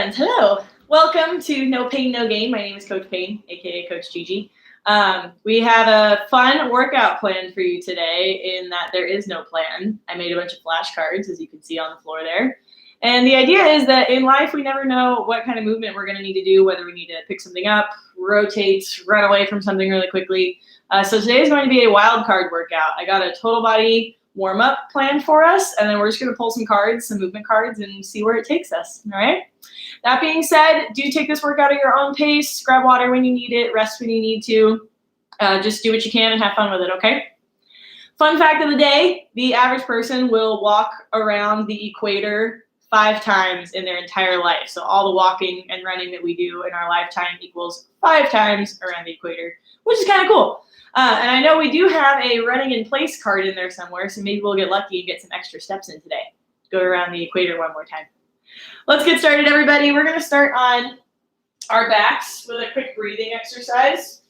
And hello, welcome to No Pain No Gain. My name is Coach Payne, aka Coach Gigi. We have a fun workout plan for you today in that there is no plan. I made a bunch of flashcards, as you can see on the floor there. And the idea is that in life, we never know what kind of movement we're going to need to do, whether we need to pick something up, rotate, run away from something really quickly. So today is going to be a wild card workout. I got a total body warm-up plan for us, and then we're just going to pull some cards, some movement cards, and see where it takes us, all right? That being said, do take this workout at your own pace. Grab water when you need it, rest when you need to. Just do what you can and have fun with it, okay? Fun fact of the day, the average person will walk around the equator 5 times in their entire life. So all the walking and running that we do in our lifetime equals 5 times around the equator, which is kind of cool. And I know we do have a running in place card in there somewhere, so maybe we'll get lucky and get some extra steps in today. Go around the equator one more time. Let's get started, everybody. We're going to start on our backs with a quick breathing exercise.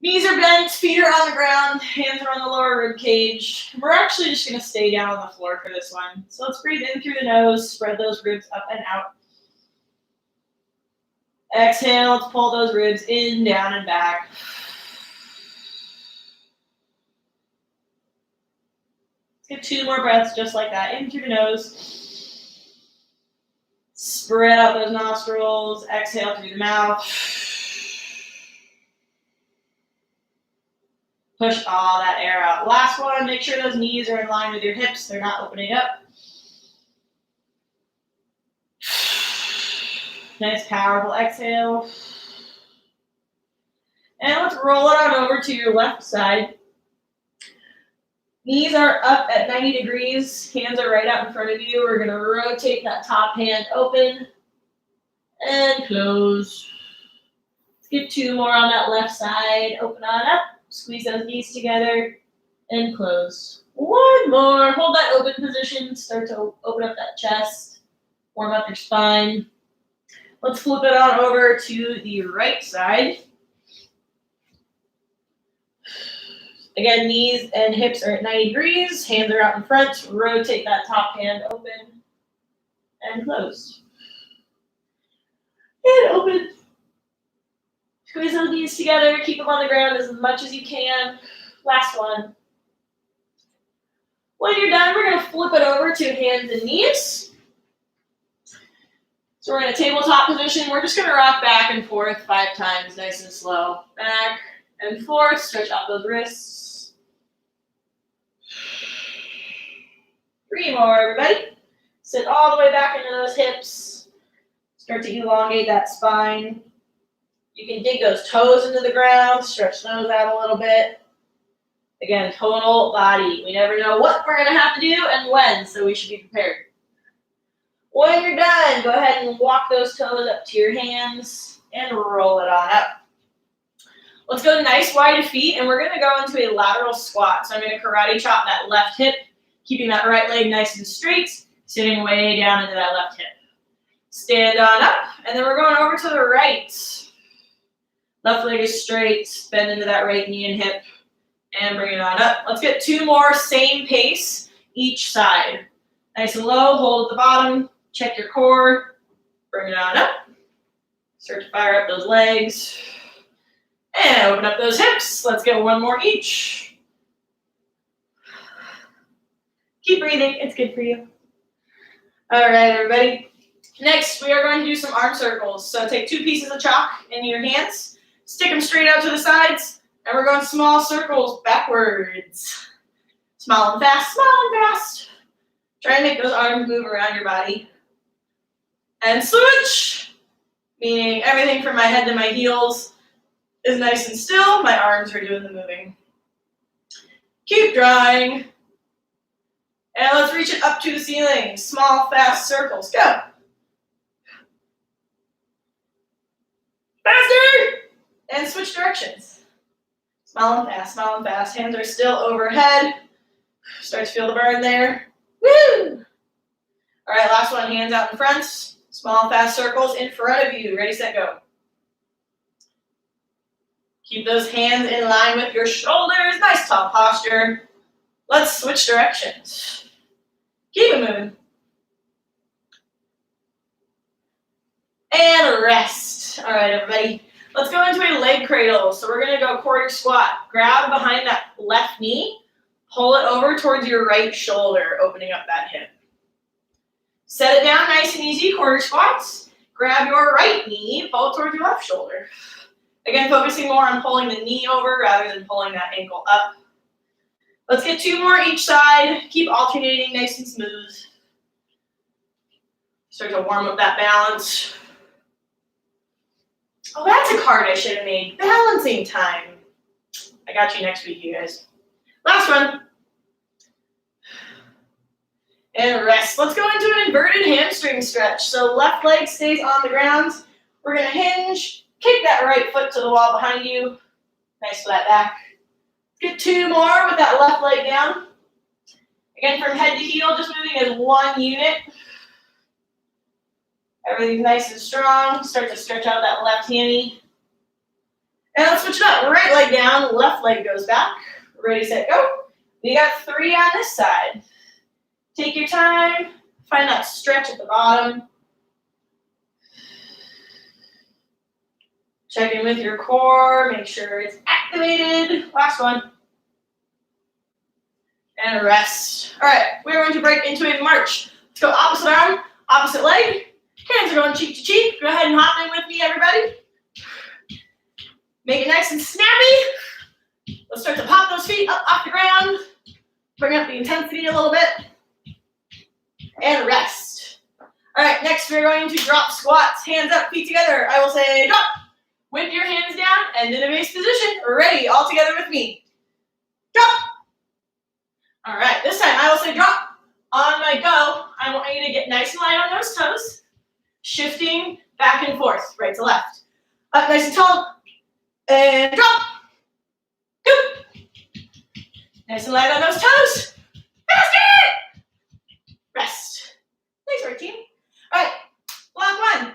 Knees are bent, feet are on the ground, hands are on the lower rib cage. We're actually just going to stay down on the floor for this one. So let's breathe in through the nose, spread those ribs up and out. Exhale, let's pull those ribs in, down, and back. Let's get 2 more breaths just like that. In through the nose. Spread out those nostrils. Exhale through the mouth. Push all that air out. Last one, make sure those knees are in line with your hips. They're not opening up. Nice, powerful exhale. And let's roll it on over to your left side. Knees are up at 90 degrees. Hands are right out in front of you. We're going to rotate that top hand open and close. Let's get 2 more on that left side. Open on up. Squeeze those knees together and close. 1 more. Hold that open position. Start to open up that chest. Warm up your spine. Let's flip it on over to the right side. Again, knees and hips are at 90 degrees. Hands are out in front. Rotate that top hand open and close. And open. Squeeze those knees together. Keep them on the ground as much as you can. Last one. When you're done, we're going to flip it over to hands and knees. So we're in a tabletop position. We're just going to rock back and forth 5 times, nice and slow. Back and forth. Stretch out those wrists. 3 more, everybody. Sit all the way back into those hips. Start to elongate that spine. You can dig those toes into the ground. Stretch those out a little bit. Again, total body. We never know what we're going to have to do and when, so we should be prepared. When you're done, go ahead and walk those toes up to your hands and roll it on up. Let's go nice wide feet, and we're going to go into a lateral squat. So I'm going to karate chop that left hip, keeping that right leg nice and straight, sitting way down into that left hip. Stand on up, and then we're going over to the right. Left leg is straight, bend into that right knee and hip, and bring it on up. Let's get 2 more, same pace, each side. Nice and low, hold at the bottom, check your core, bring it on up. Start to fire up those legs, and open up those hips. Let's get 1 more each. Keep breathing, it's good for you. All right, everybody. Next, we are going to do some arm circles. So take 2 pieces of chalk in your hands. Stick them straight out to the sides, and we're going small circles backwards. Small and fast, small and fast. Try and make those arms move around your body. And switch, meaning everything from my head to my heels is nice and still. My arms are doing the moving. Keep drawing. And let's reach it up to the ceiling. Small, fast circles. Go. Faster! And switch directions. Small and fast, small and fast. Hands are still overhead. Start to feel the burn there. Woo! All right, last one. Hands out in front. Small, fast circles in front of you. Ready, set, go. Keep those hands in line with your shoulders. Nice tall posture. Let's switch directions. Keep it moving. rest. All right, everybody. Let's go into a leg cradle. So we're going to go quarter squat. Grab behind that left knee. Pull it over towards your right shoulder, opening up that hip. Set it down nice and easy, quarter squats. Grab your right knee, pull it towards your left shoulder. Again, focusing more on pulling the knee over rather than pulling that ankle up. Let's get 2 more each side. Keep alternating nice and smooth. Start to warm up that balance. Oh, that's a card I should have made. Balancing time. I got you next week, you guys. Last one. And rest. Let's go into an inverted hamstring stretch. So left leg stays on the ground. We're going to hinge. Kick that right foot to the wall behind you. Nice flat back. Get 2 more with that left leg down. Again, from head to heel, just moving as 1 unit. Everything's nice and strong. Start to stretch out that left hammy. And let's switch it up. Right leg down, left leg goes back. Ready, set, go. We got 3 on this side. Take your time. Find that stretch at the bottom. Check in with your core. Make sure it's activated. Last one. And rest. All right, we're going to break into a march. Let's go opposite arm, opposite leg. Hands are going cheek to cheek. Go ahead and hop in with me, everybody. Make it nice and snappy. Let's start to pop those feet up off the ground. Bring up the intensity a little bit. And rest. All right, next we're going to drop squats. Hands up, feet together. I will say drop. Whip your hands down and in a base position. Ready, all together with me. Drop. All right, this time I will say drop. On my go, I want you to get nice and light on those toes. Shifting back and forth, right to left. Up nice and tall. And drop. Good. Nice and light on those toes. Basket. Rest. Thanks, work team. All right, block 1.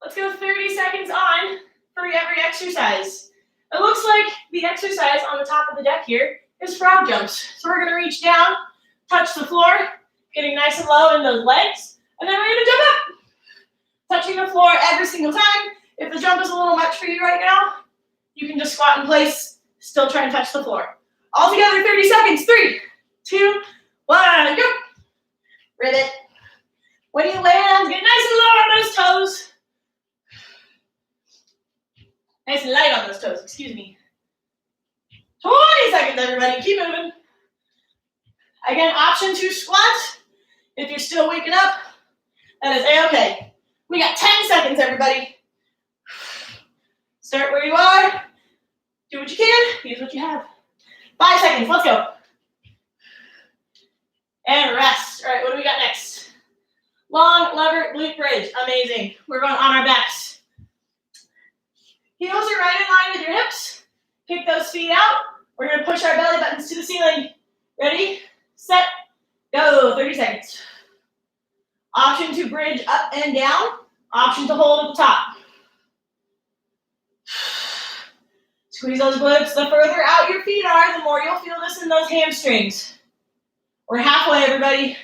Let's go 30 seconds on for every exercise. It looks like the exercise on the top of the deck here is frog jumps. So we're going to reach down, touch the floor, getting nice and low in those legs, and then we're going to jump up. Touching the floor every single time. If the jump is a little much for you right now, you can just squat in place, still try and touch the floor. All together, 30 seconds. 3, 2, 1, go. Ribbit. When you land, get nice and low on those toes. Nice and light on those toes, excuse me. 20 seconds, everybody. Keep moving. Again, option to squat. If you're still waking up, that is A-okay. We got 10 seconds, everybody. Start where you are. Do what you can. Use what you have. 5 seconds. Let's go. And rest. All right, what do we got next? Long lever glute bridge. Amazing. We're going on our backs. Heels are right in line with your hips. Kick those feet out. We're going to push our belly buttons to the ceiling. Ready, set, go. 30 seconds. Option to bridge up and down. Option to hold at the top. Squeeze those glutes. The further out your feet are, the more you'll feel this in those hamstrings. We're halfway, everybody.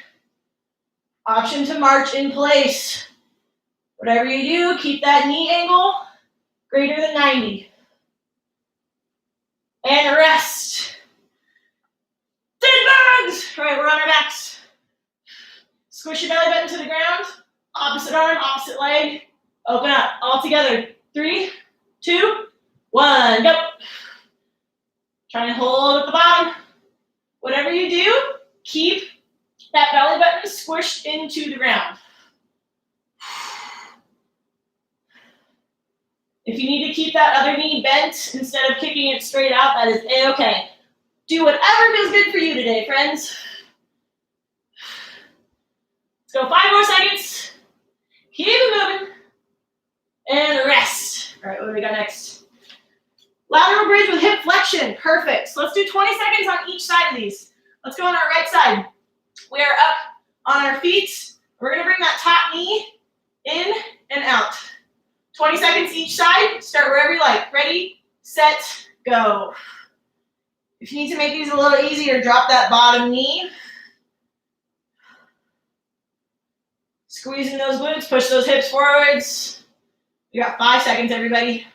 Option to march in place. Whatever you do, keep that knee angle greater than 90. And rest. 10 bugs. All right, we're on our backs. Squish your belly button to the ground. Opposite arm, opposite leg. Open up. All together. 3, 2, 1. Go. Try and hold at the bottom. Whatever you do, keep that belly button squished into the ground. If you need to keep that other knee bent instead of kicking it straight out, that is A-okay. Do whatever feels good for you today, friends. Let's go 5 more seconds. Keep it moving. And rest. All right, what do we got next? Lateral bridge with hip flexion. Perfect. So let's do 20 seconds on each side of these. Let's go on our right side. We are up on our feet. We're going to bring that top knee in and out. 20 seconds each side. Start wherever you like. Ready, set, go. If you need to make these a little easier, drop that bottom knee. Squeezing those glutes, push those hips forwards. You got 5 seconds, everybody.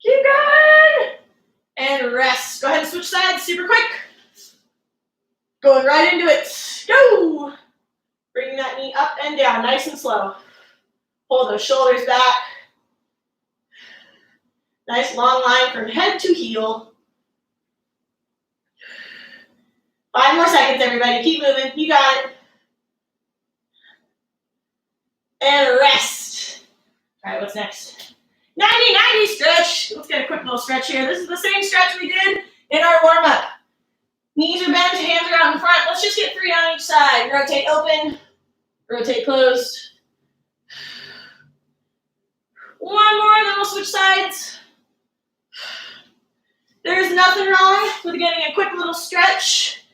Keep going. And rest. Go ahead and switch sides super quick. Going right into it. Go. Bringing that knee up and down, nice and slow. Pull those shoulders back. Nice long line from head to heel. 5 more seconds, everybody. Keep moving. You got it. And rest. All right, what's next? 90-90 stretch. Let's get a quick little stretch here. This is the same stretch we did in our warm-up. Knees are bent, hands are out in front. Let's just get 3 on each side. Rotate open, rotate closed. 1 more, then we'll switch sides. There's nothing wrong with getting a quick little stretch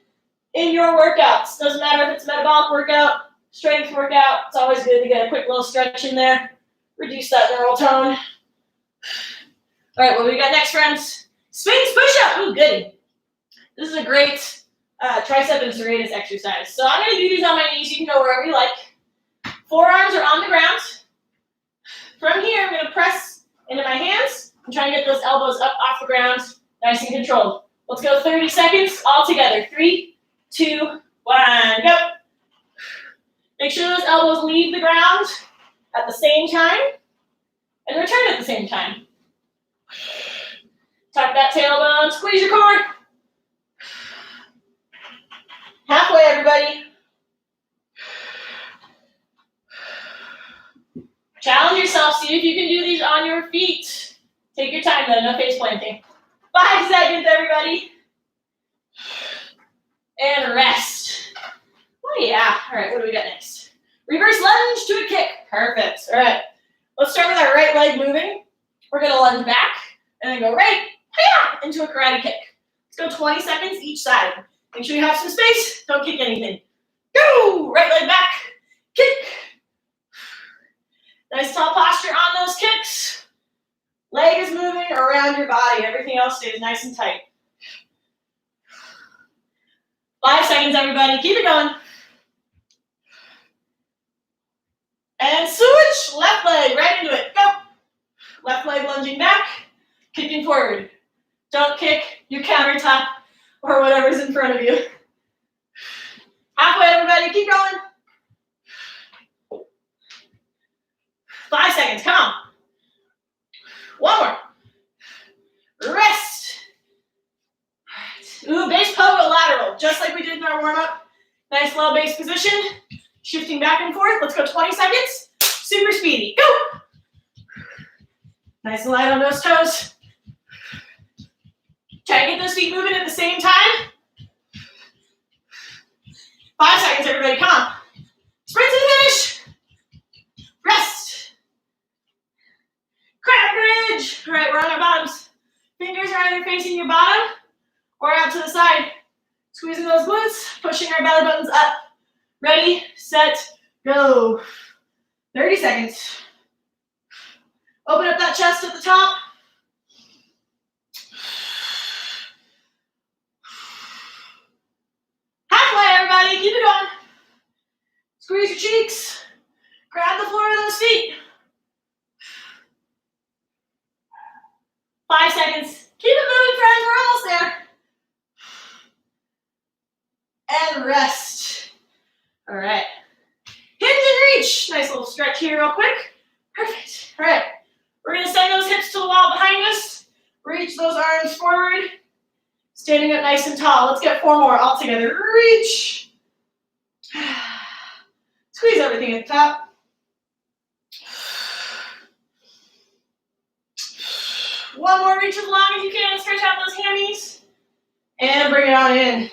in your workouts. Doesn't matter if it's a metabolic workout, strength workout. It's always good to get a quick little stretch in there. Reduce that neural tone. All right, what do we got next, friends? Sphinx push-up. Ooh, goody. This is a great tricep and serratus exercise. So I'm going to do these on my knees. You can go wherever you like. Forearms are on the ground. From here, I'm going to press into my hands and try and get those elbows up off the ground, nice and controlled. Let's go 30 seconds all together. 3, 2, 1, go. Make sure those elbows leave the ground at the same time and return at the same time. Tuck that tailbone, squeeze your core. Halfway, everybody. Challenge yourself. See if you can do these on your feet. Take your time, though. No face planting. 5 seconds, everybody. And rest. Oh, yeah. All right, what do we got next? Reverse lunge to a kick. Perfect. All right. Let's start with our right leg moving. We're going to lunge back and then go right into a karate kick. Let's go 20 seconds each side. Make sure you have some space. Don't kick anything. Go! Right leg back. Kick. Nice tall posture on those kicks. Leg is moving around your body. Everything else stays nice and tight. 5 seconds, everybody. Keep it going. And switch. Left leg right into it. Go. Left leg lunging back. Kicking forward. Don't kick your countertop or whatever's in front of you. Halfway, everybody. Keep going. 5 seconds. Come on. 1 more. Rest. All right. Ooh, base pogo lateral, just like we did in our warm-up. Nice low base position. Shifting back and forth. Let's go 20 seconds. Super speedy. Go. Nice and light on those toes. Try to get those feet moving at the same time. 5 seconds, everybody. Come on. Sprint to the finish. Rest. Crab bridge. All right, we're on our bottoms. Fingers are either facing your bottom or out to the side. Squeezing those glutes, pushing our belly buttons up. Ready, set, go. 30 seconds. Open up that chest at the top. Halfway, everybody. Keep it going. Squeeze your cheeks. Grab the floor of those feet. 5 seconds. Keep it moving, friends. We're almost there. And rest. All right. Hinge and reach. Nice little stretch here real quick. Perfect. All right. We're going to send those hips to the wall behind us. Reach those arms forward. Standing up nice and tall. Let's get 4 more all together. Reach. Squeeze everything at the top. One more reach as long as you can. Stretch out those hammies. And bring it on in.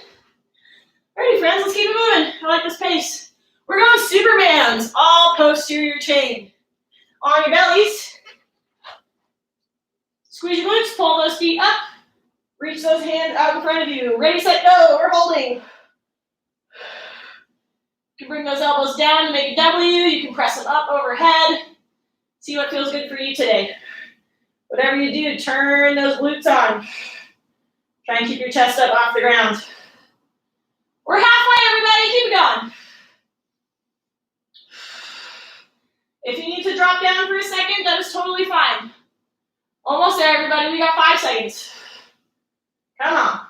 Alrighty, friends, let's keep it moving. I like this pace. We're going Supermans, all posterior chain. On your bellies. Squeeze your glutes, pull those feet up. Reach those hands out in front of you. Ready, set, go. We're holding. You can bring those elbows down to make a W. You can press them up overhead. See what feels good for you today. Whatever you do, turn those glutes on. Try and keep your chest up off the ground. We're halfway, everybody. Keep it going. If you need to drop down for a second, that is totally fine. Almost there, everybody. We got 5 seconds. Come on.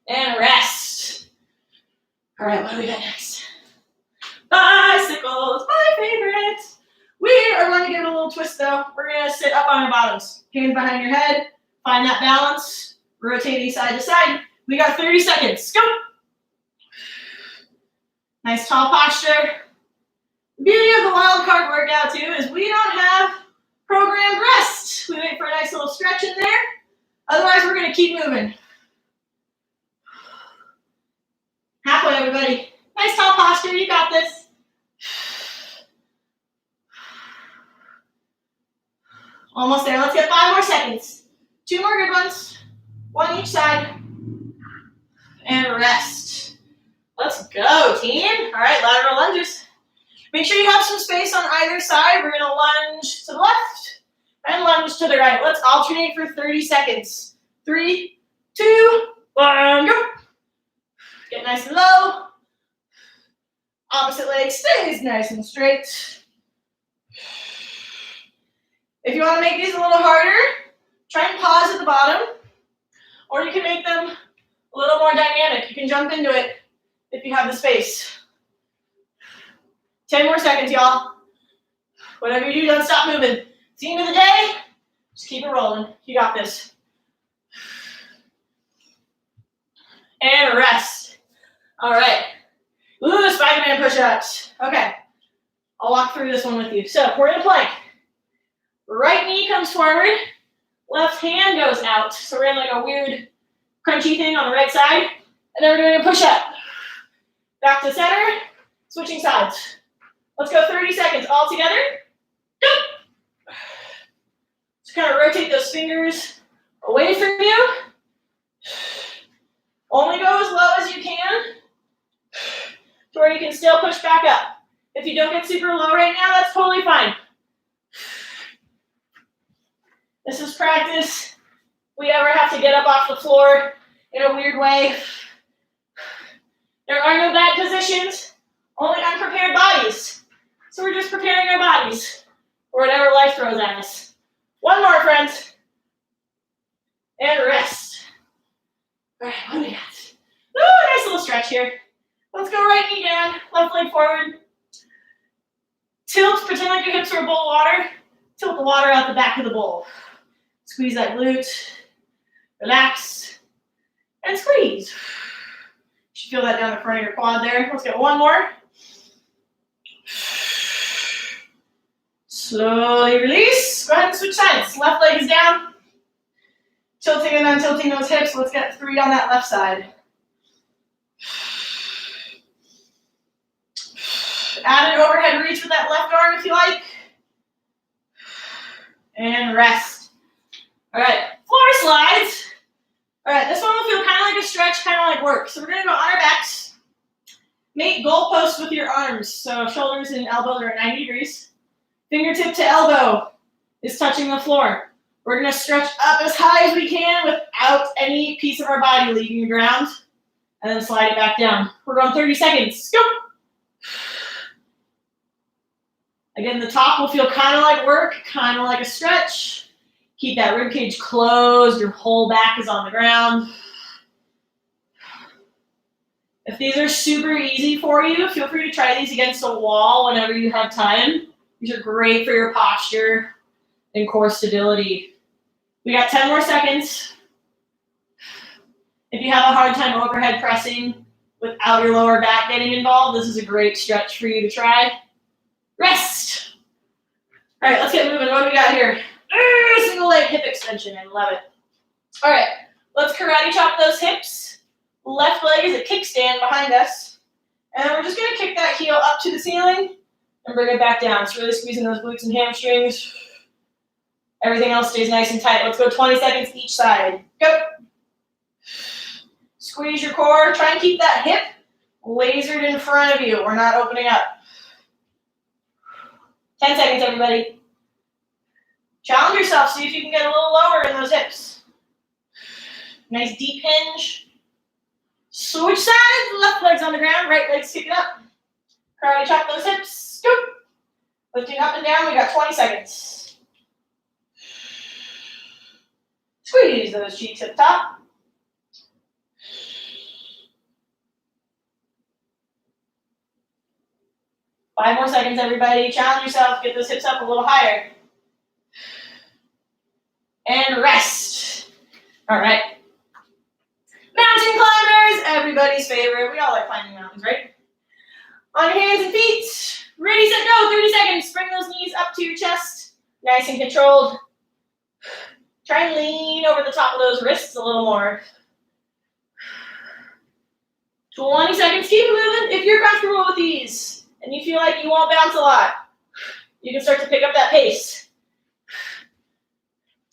And rest. All right, what do we got next? Bicycles, my favorite. We are going to give it a little twist though. We're going to sit up on our bottoms. Hands behind your head. Find that balance. Rotating side to side. We got 30 seconds. Go. Nice tall posture. The beauty of the wild card workout too is we don't have programmed rest. We wait for a nice little stretch in there. Otherwise, we're going to keep moving. Halfway, everybody. Nice tall posture. You got this. Almost there. Let's get 5 more seconds. 2 more good ones. 1 each side. And rest. Let's go, team. All right, lateral lunges. Make sure you have some space on either side. We're going to lunge to the left and lunge to the right. Let's alternate for 30 seconds. 3, 2, 1, go. Get nice and low. Opposite leg stays nice and straight. If you want to make these a little harder, try and pause at the bottom, or you can make them a little more dynamic. You can jump into it if you have the space. 10 more seconds, y'all. Whatever you do, don't stop moving. At the end of the day, just keep it rolling. You got this. And rest. All right. Ooh, Spider-Man push-ups. Okay. I'll walk through this one with you. So, we're in a plank. Right knee comes forward. Left hand goes out. So we're in like a weird crunchy thing on the right side. And then we're doing a push-up. Back to center. Switching sides. Let's go 30 seconds all together. Go. Just kind of rotate those fingers away from you. Only go as low as you can to where you can still push back up. If you don't get super low right now, that's totally fine. This is practice. We ever have to get up off the floor in a weird way. There are no bad positions, only unprepared bodies. So we're just preparing our bodies for whatever life throws at us. 1 more, friends. And rest. All right, what do we got? Ooh, nice little stretch here. Let's go right knee down, left leg forward. Tilt, pretend like your hips are a bowl of water. Tilt the water out the back of the bowl. Squeeze that glute. Relax. And squeeze. You should feel that down the front of your quad there. Let's get 1 more. Slowly release. Go ahead and switch sides. Left leg is down. Tilting and untilting those hips. Let's get 3 on that left side. Add an overhead reach with that left arm if you like. And rest. All right, floor slides. All right, this one will feel kind of like a stretch, kind of like work. So we're going to go on our backs. Make goalposts with your arms. So shoulders and elbows are at 90 degrees. Fingertip to elbow is touching the floor. We're going to stretch up as high as we can without any piece of our body leaving the ground. And then slide it back down. We're going 30 seconds. Go. Again, the top will feel kind of like work, kind of like a stretch. Keep that rib cage closed. Your whole back is on the ground. If these are super easy for you, feel free to try these against a wall whenever you have time. These are great for your posture and core stability. We got 10 more seconds. If you have a hard time overhead pressing without your lower back getting involved, this is a great stretch for you to try. Rest. All right, let's get moving. What do we got here? Single leg hip extension. I love it. All right, let's karate chop those hips. Left leg is a kickstand behind us. And we're just going to kick that heel up to the ceiling and bring it back down. It's really squeezing those glutes and hamstrings. Everything else stays nice and tight. Let's go 20 seconds each side. Go. Squeeze your core. Try and keep that hip lasered in front of you. We're not opening up. 10 seconds, everybody. Challenge yourself. See if you can get a little lower in those hips. Nice deep hinge. Switch sides. Left leg's on the ground. Right leg's kicking up. Karate chop those hips. Go. Lifting up and down, we got 20 seconds. Squeeze those cheeks at the top. Five more seconds, everybody. Challenge yourself, get those hips up a little higher. And rest. All right. Mountain climbers, everybody's favorite. We all like climbing mountains, right? On your hands and feet. Ready, set, go. 30 seconds. Bring those knees up to your chest. Nice and controlled. Try and lean over the top of those wrists a little more. 20 seconds. Keep moving. If you're comfortable with these and you feel like you won't bounce a lot, you can start to pick up that pace.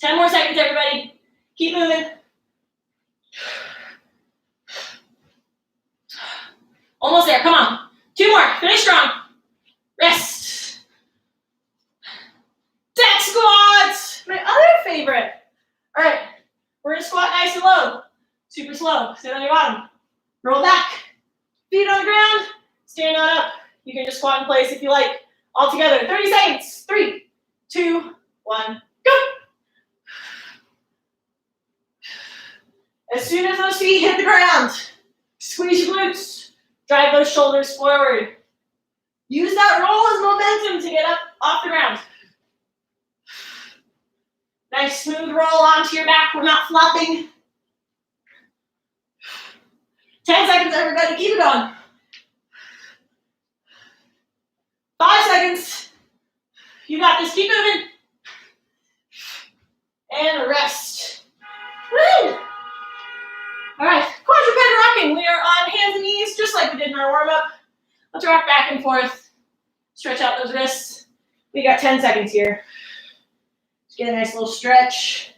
10 more seconds, everybody. Keep moving. Almost there. Come on. 2 more. Finish strong. Rest. Deck squats. My other favorite. All right. We're going to squat nice and low. Super slow. Sit on your bottom. Roll back. Feet on the ground. Stand on up. You can just squat in place if you like. All together. 30 seconds. 3, 2, 1. Go. As soon as those feet hit the ground, squeeze your glutes. Drive those shoulders forward. Use that roll as momentum to get up off the ground. Nice smooth roll onto your back. We're not flopping. 10 seconds, everybody. Keep it going. 5 seconds. You got this. Keep moving. And rest. Woo! All right, quadruped rocking. We are on hands and knees, just like we did in our warm-up. Let's rock back and forth. Stretch out those wrists. We got 10 seconds here. Just get a nice little stretch.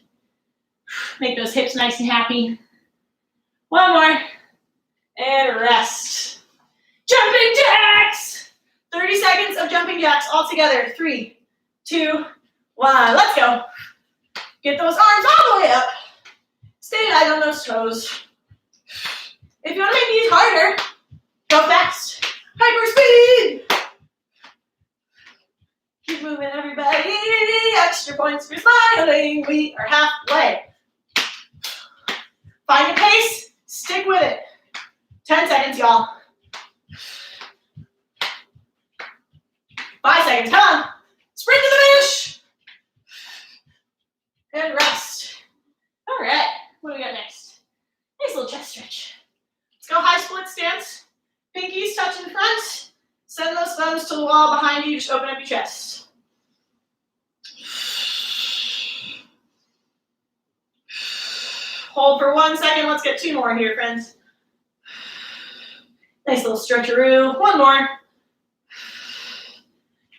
Make those hips nice and happy. One more. And rest. Jumping jacks. 30 seconds of jumping jacks all together. 3, 2, 1. Let's go. Get those arms all the way up. Stay light on those toes. If you want to make these harder, go fast. Hyper speed. Keep moving, everybody. Extra points for smiling. We are halfway. Find your pace. Stick with it. 10 seconds, y'all. 5 seconds. Come on. Sprint to the finish. And rest. All right. What do we got next? Nice little chest stretch. Let's go high split stance. Pinkies touch in front. Send those thumbs to the wall behind you. Just open up your chest. Hold for 1 second. Let's get 2 more here, friends. Nice little stretcheroo. 1 more.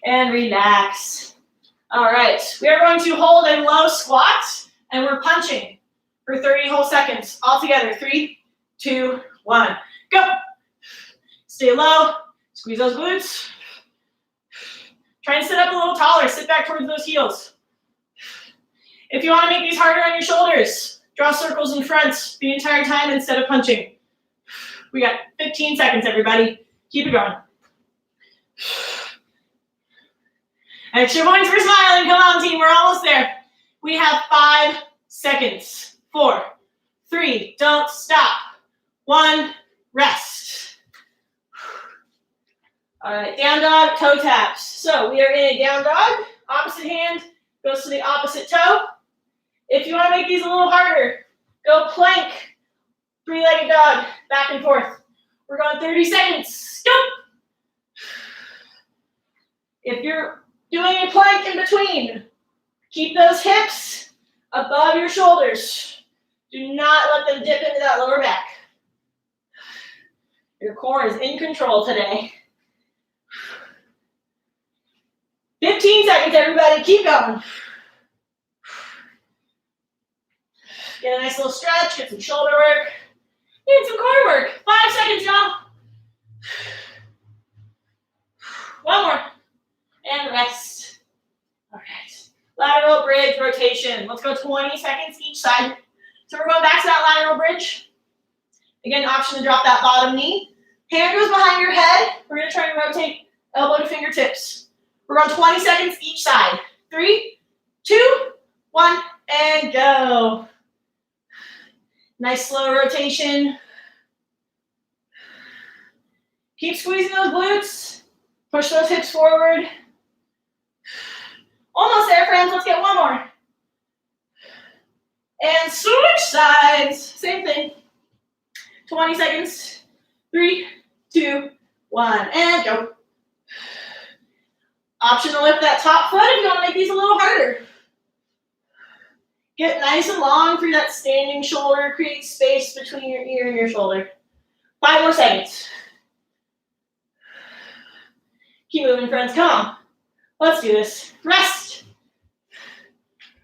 And relax. All right. We are going to hold a low squat, and we're punching for 30 whole seconds. All together. 3, 2, 1. Go. Stay low. Squeeze those glutes. Try and sit up a little taller. Sit back towards those heels. If you want to make these harder on your shoulders, draw circles in front the entire time instead of punching. We got 15 seconds, everybody. Keep it going. Extra points for smiling. Come on, team. We're almost there. We have 5 seconds. 4, 3, don't stop. 1, rest. All right, down dog, toe taps. So we are in a down dog. Opposite hand goes to the opposite toe. If you want to make these a little harder, go plank, 3-legged dog, back and forth. We're going 30 seconds. Go. If you're doing a plank in between, keep those hips above your shoulders. Do not let them dip into that lower back. Your core is in control today. 15 seconds, everybody. Keep going. Get a nice little stretch. Get some shoulder work. Get some core work. 5 seconds, y'all. 1 more. And rest. All right. Lateral bridge rotation. Let's go 20 seconds each side. So we're going back to that lateral bridge. Again, option to drop that bottom knee. Hand goes behind your head. We're going to try and rotate elbow to fingertips. We're on 20 seconds each side. 3, 2, 1, and go. Nice slow rotation. Keep squeezing those glutes. Push those hips forward. Almost there, friends. Let's get one more. And switch sides. Same thing. 20 seconds. 3, 2, 1, and go. Option to lift that top foot if you want to make these a little harder. Get nice and long through that standing shoulder. Create space between your ear and your shoulder. 5 more seconds. Keep moving, friends. Come on. Let's do this. Rest.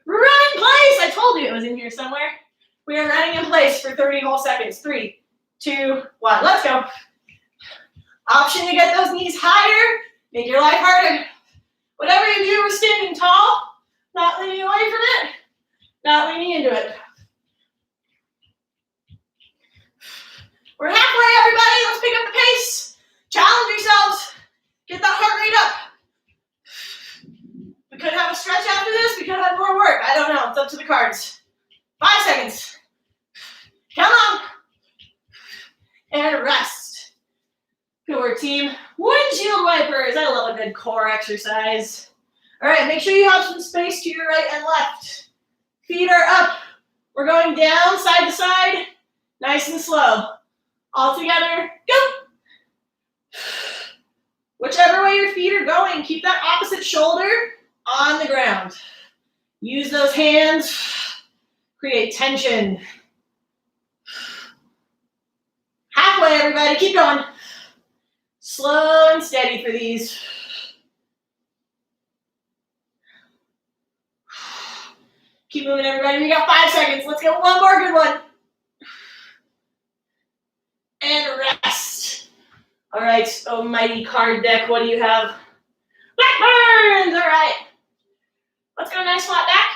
Run in place. I told you it was in here somewhere. We are running in place for 30 whole seconds. 3, 2, 1. Let's go. Option to get those knees higher. Make your life harder. Whatever you do, we're standing tall. Not leaning away from it. Not leaning into it. We're halfway, everybody. Let's pick up the pace. Challenge yourselves. Get that heart rate up. We could have a stretch after this. We could have more work. I don't know. It's up to the cards. 5 seconds. Come on. And rest. Good work, team. Windshield wipers. I love a good core exercise. All right, make sure you have some space to your right and left. Feet are up. We're going down, side to side. Nice and slow. All together, go. Whichever way your feet are going, keep that opposite shoulder on the ground. Use those hands. Create tension. Halfway, everybody. Keep going. Slow and steady for these. Keep moving, everybody. We got 5 seconds. Let's get one more good one. And rest. All right, almighty card deck. What do you have? Blackburns. All right. Let's go nice flat back.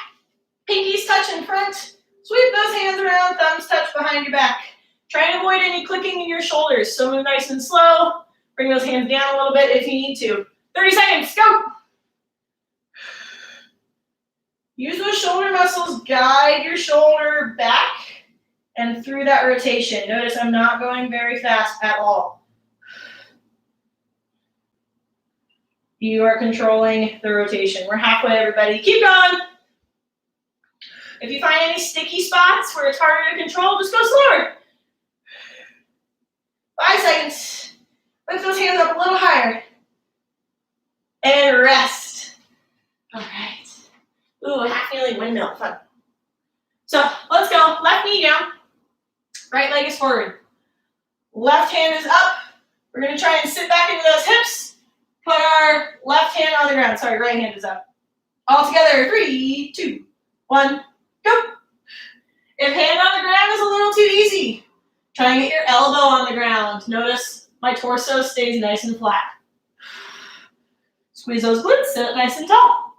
Pinkies touch in front. Sweep those hands around. Thumbs touch behind your back. Try and avoid any clicking in your shoulders. So move nice and slow. Bring those hands down a little bit if you need to. 30 seconds. Go. Use those shoulder muscles. Guide your shoulder back and through that rotation. Notice I'm not going very fast at all. You are controlling the rotation. We're halfway, everybody. Keep going. If you find any sticky spots where it's harder to control, just go slower. 5 seconds. Lift those hands up a little higher. And rest. All right. Ooh, a half-kneeling windmill. Fun. So let's go. Left knee down. Right leg is forward. Left hand is up. We're going to try and sit back into those hips. Put our left hand on the ground. Sorry, right hand is up. All together. 3, 2, 1, go. If hand on the ground is a little too easy, try and get your elbow on the ground. Notice my torso stays nice and flat. Squeeze those glutes. Sit up nice and tall.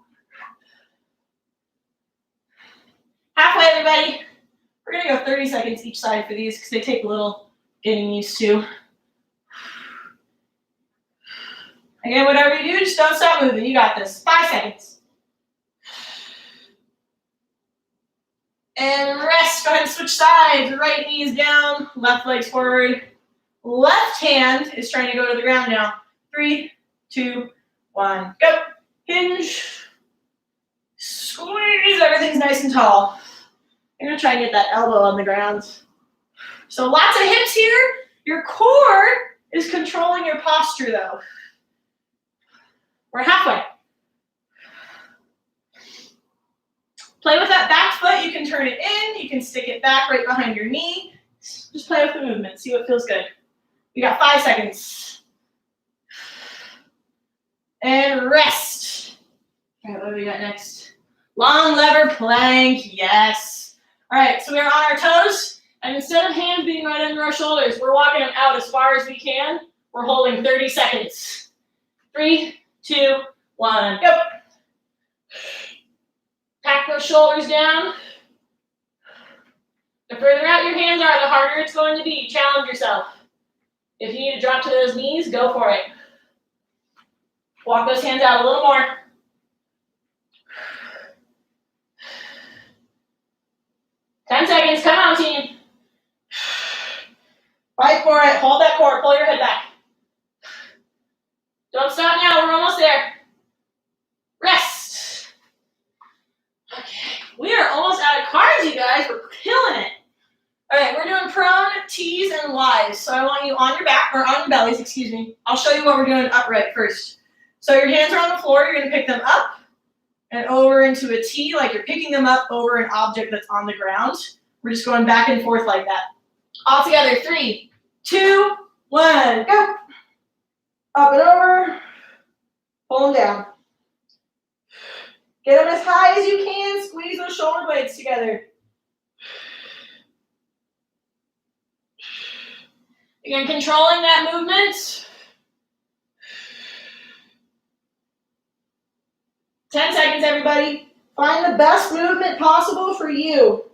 Halfway, everybody. We're going to go 30 seconds each side for these because they take a little getting used to. Again, whatever you do, just don't stop moving. You got this. 5 seconds. And rest. Go ahead and switch sides. Right knee is down. Left leg's forward. Left hand is trying to go to the ground now. 3, 2, 1. Go. Hinge. Squeeze. Everything's nice and tall. You're going to try and get that elbow on the ground. So lots of hips here. Your core is controlling your posture, though. We're halfway. Play with that back foot. You can turn it in. You can stick it back right behind your knee. Just play with the movement. See what feels good. We got 5 seconds. And rest. All right, what do we got next? Long lever plank. Yes. All right, so we're on our toes. And instead of hands being right under our shoulders, we're walking them out as far as we can. We're holding 30 seconds. 3, 2, 1, go. Pack those shoulders down. The further out your hands are, the harder it's going to be. Challenge yourself. If you need to drop to those knees, go for it. Walk those hands out a little more. Ten seconds. Come on, team. Fight for it. Hold that core. Pull your head back. Don't stop now. We're almost there. Rest. Okay. We are almost out of cards, you guys. We're killing it. All right, we're doing prone, T's, and Y's. So I want you on your back, or on your bellies, excuse me. I'll show you what we're doing upright first. So your hands are on the floor. You're going to pick them up and over into a T, like you're picking them up over an object that's on the ground. We're just going back and forth like that. All together, 3, 2, 1, go. Up and over. Pull them down. Get them as high as you can. Squeeze those shoulder blades together. Again, controlling that movement. 10 seconds, everybody. Find the best movement possible for you.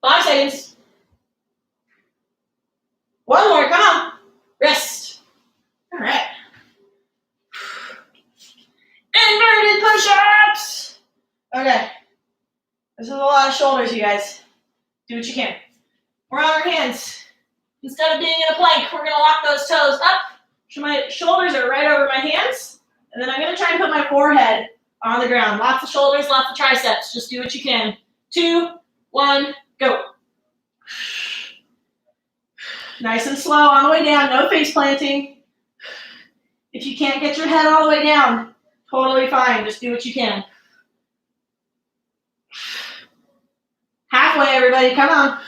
Five seconds. One more, come on. Rest. All right. Inverted push-ups. Okay. This is a lot of shoulders, you guys. Do what you can. We're on our hands. Instead of being in a plank, we're going to lock those toes up. So my shoulders are right over my hands. And then I'm going to try and put my forehead on the ground. Lots of shoulders, lots of triceps. Just do what you can. 2, 1, go. Nice and slow on the way down. No face planting. If you can't get your head all the way down, totally fine. Just do what you can. Halfway, everybody. Come on.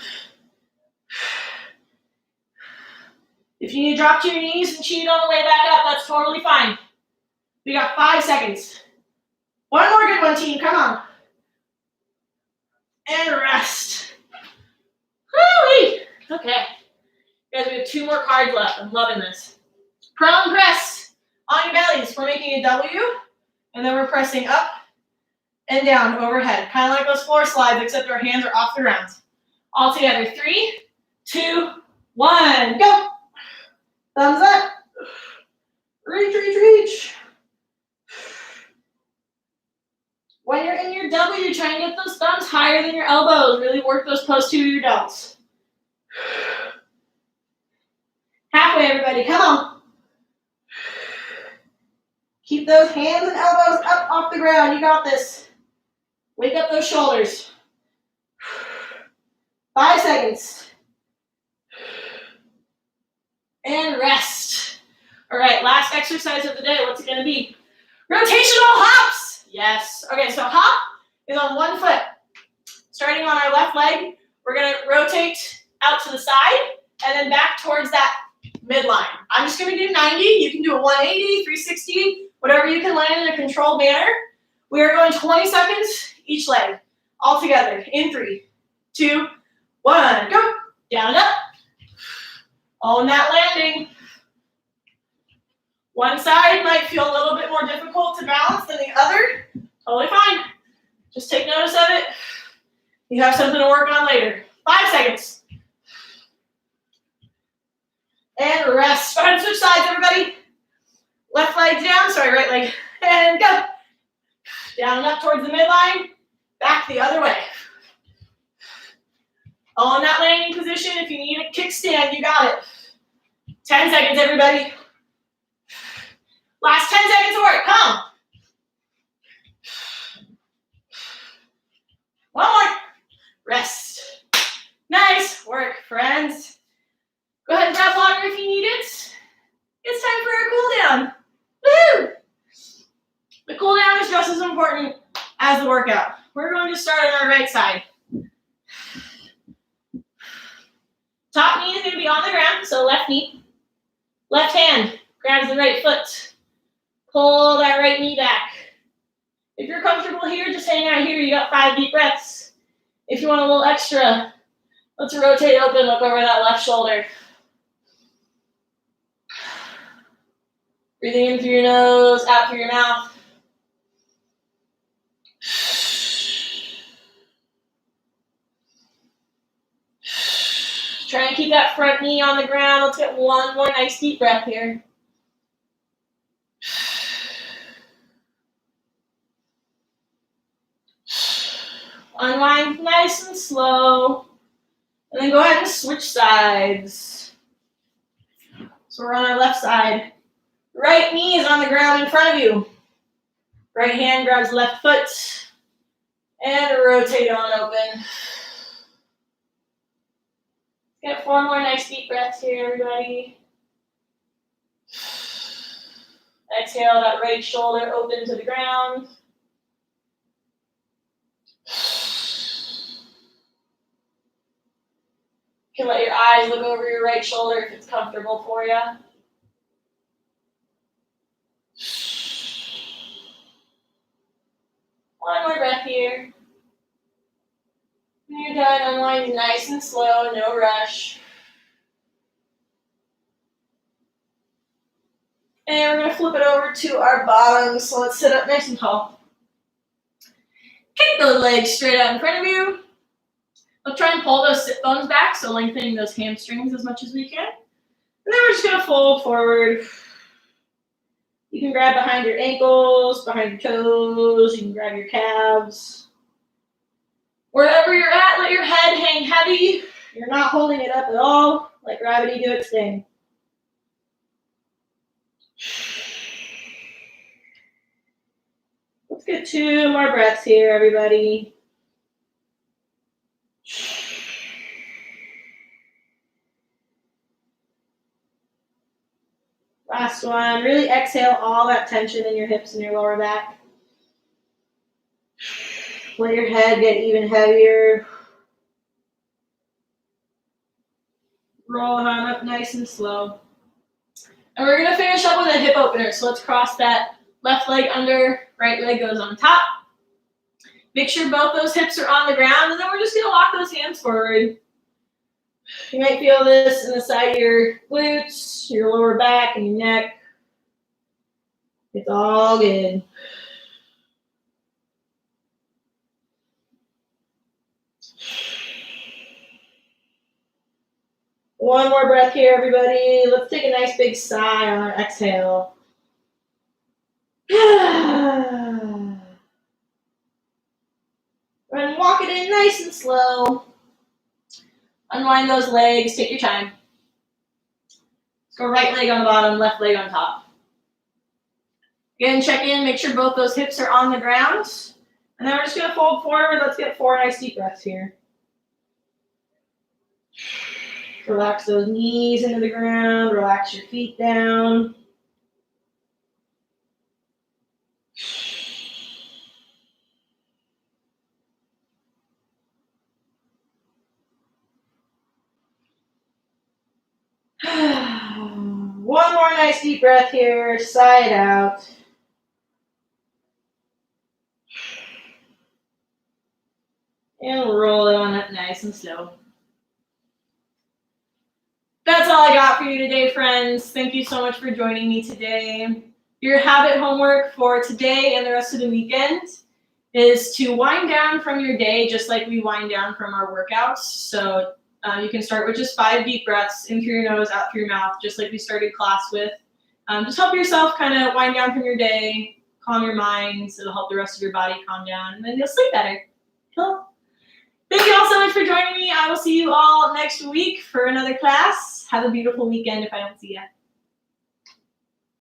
If you need to drop to your knees and cheat on the way back up, that's totally fine. We got 5 seconds. One more good one, team. Come on. And rest. Woo-wee. Okay. Guys, we have 2 more cards left. I'm loving this. Prone press on your bellies. We're making a W, and then we're pressing up and down overhead. Kind of like those floor slides, except our hands are off the ground. All together. 3, 2, 1, go. Thumbs up. Reach, reach, reach. When you're in your W, try and get those thumbs higher than your elbows. Really work those posterior delts. Halfway, everybody. Come on. Keep those hands and elbows up off the ground. You got this. Wake up those shoulders. 5 seconds. And rest. All right, last exercise of the day. What's it going to be? Rotational hops. Yes. Okay, so hop is on one foot. Starting on our left leg, we're going to rotate out to the side and then back towards that midline. I'm just going to do 90. You can do a 180, 360, whatever you can land in a controlled manner. We are going 20 seconds each leg. All together in 3, 2, 1, go. Down and up. Own that landing. One side might feel a little bit more difficult to balance than the other. Totally fine. Just take notice of it. You have something to work on later. 5 seconds. And rest. Go ahead and switch sides, everybody. Left leg down, sorry, right leg. And go. Down and up towards the midline. Back the other way. All in that landing position. If you need a kickstand, you got it. 10 seconds, everybody. Last 10 seconds of work. Come on. One more. Rest. Nice work, friends. Go ahead and grab water if you need it. It's time for our cool down. Woo! The cool down is just as important as the workout. We're going to start on our right side. Top knee is going to be on the ground, so left knee. Left hand grabs the right foot. Pull that right knee back. If you're comfortable here, just hang out here. You got 5 deep breaths. If you want a little extra, let's rotate open, look over that left shoulder. Breathing in through your nose, out through your mouth. Try and keep that front knee on the ground. Let's get one more nice deep breath here. Unwind nice and slow. And then go ahead and switch sides. So we're on our left side. Right knee is on the ground in front of you. Right hand grabs left foot. And rotate on open. Get 4 more nice deep breaths here, everybody. Exhale that right shoulder open to the ground. You can let your eyes look over your right shoulder if it's comfortable for you. One more breath here. When you're done, unwind nice and slow, no rush. And we're going to flip it over to our bottoms. So let's sit up nice and tall. Kick those legs straight out in front of you. We'll try and pull those sit bones back, so lengthening those hamstrings as much as we can. And then we're just going to fold forward. You can grab behind your ankles, behind your toes. You can grab your calves. Wherever you're at, let your head hang heavy. You're not holding it up at all. Let gravity do its thing. Let's get 2 more breaths here, everybody. Last one. Really exhale all that tension in your hips and your lower back. Let your head get even heavier. Roll on up nice and slow. And we're going to finish up with a hip opener. So let's cross that left leg under, right leg goes on top. Make sure both those hips are on the ground, and then we're just going to walk those hands forward. You might feel this in the side of your glutes, your lower back, and your neck. It's all good. One more breath here, everybody. Let's take a nice big sigh on our exhale. And walk it in nice and slow. Unwind those legs. Take your time. Let's go right leg on the bottom, left leg on top. Again, check in. Make sure both those hips are on the ground. And then we're just going to fold forward. Let's get 4 nice deep breaths here. Relax those knees into the ground. Relax your feet down. One more nice deep breath here. Sigh it out. And roll it on up nice and slow. That's all I got for you today, friends. Thank you so much for joining me today. Your habit homework for today and the rest of the weekend is to wind down from your day just like we wind down from our workouts. So you can start with just 5 deep breaths in through your nose, out through your mouth, just like we started class with. Just help yourself kind of wind down from your day, calm your mind. It'll help the rest of your body calm down, and then you'll sleep better. Cool. Thank you all so much for joining me. I will see you all next week for another class. Have a beautiful weekend if I don't see you.